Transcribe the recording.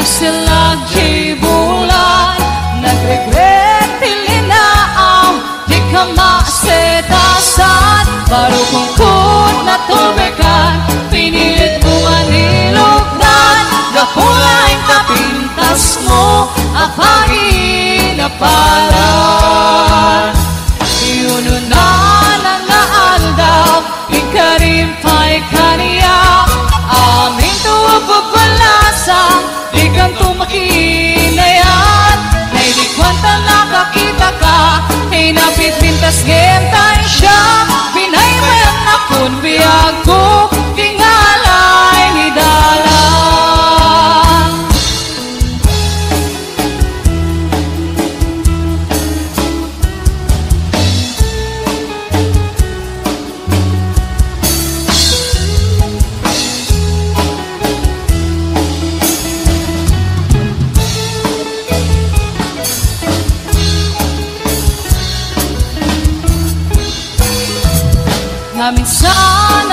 sila gibulan, nagregret tilinaam, di ka masetasan. Baro kung kun na tubigan, pinilit mo manilugnan. Gapulaing kapintas mo, apagin na paran. Iununan ang naaldaw, ikarim pa'y kaniya. Aming tuwag di kang tumakinayan. May di kwanta nakakita ka, hinapit pintas gentay siya. Pinay mayang nakun biyag ko, tingalay ni dalang. Minsan